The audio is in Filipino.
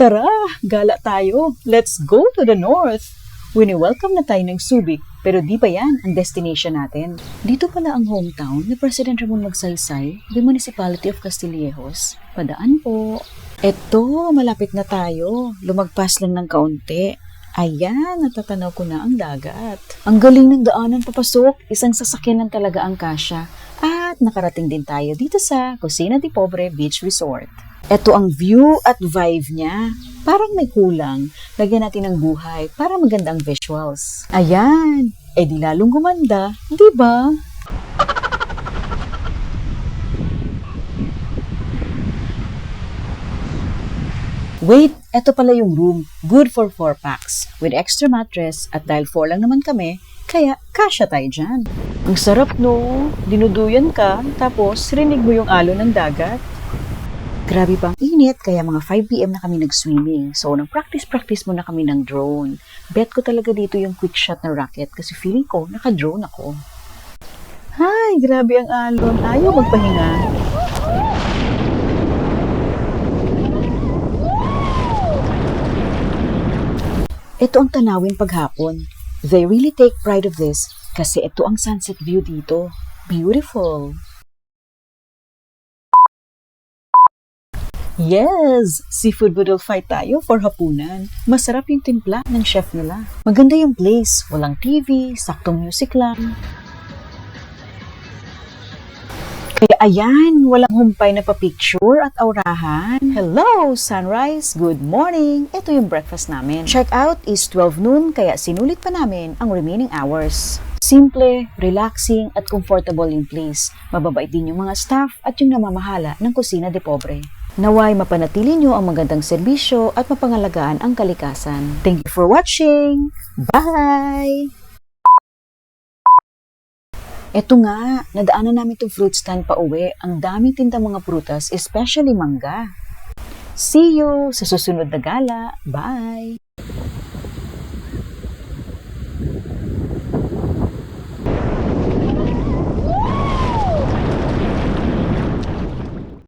Tara, gala tayo. Let's go to the north. Wini-welcome na tayo ng Subic, pero di pa yan ang destination natin. Dito pala ang hometown ni President Ramon Magsaysay, the Municipality of Castillejos. Padaan po. Eto, malapit na tayo. Lumagpas lang ng kaunti. Ayan, natatanaw ko na ang dagat. Ang galing ng daanan papasok, isang sasakyan lang talaga ang kasya. At nakarating din tayo dito sa Cocina de Pobre Beach Resort. Ito ang view at vibe niya. Parang may kulang. Lagyan natin ng buhay para magandang visuals. Ayan, di lalong gumanda, di ba? Wait, eto pala yung room. Good for 4 packs. With extra mattress at dahil 4 lang naman kami, kaya kasya tayo dyan. Ang sarap no, dinuduyan ka, tapos rinig mo yung alon ng dagat. Grabe pang init, kaya mga 5 PM na kami nag-swimming. So, nag-practice muna kami ng drone. Bet ko talaga dito yung quick shot na rocket kasi feeling ko, naka-drone ako. Hay, grabe ang alon. Ayaw magpahinga. Ito ang tanawin paghapon. They really take pride of this kasi ito ang sunset view dito. Beautiful. Yes! Seafood boodle fight tayo for hapunan. Masarap yung timpla ng chef nila. Maganda yung place. Walang TV, saktong music lang. Kaya ayan, walang humpay na pa-picture at aurahan. Hello, sunrise! Good morning! Ito yung breakfast namin. Check out is 12 noon, kaya sinulit pa namin ang remaining hours. Simple, relaxing at comfortable yung place. Mababait din yung mga staff at yung namamahala ng Cocina de Pobre. Naway mapanatili nyo ang magandang serbisyo at mapangalagaan ang kalikasan. Thank you for watching! Bye! Eto nga, nadaanan namin itong fruit stand pa uwi. Ang daming tindang mga prutas, especially mangga. See you sa susunod na gala. Bye!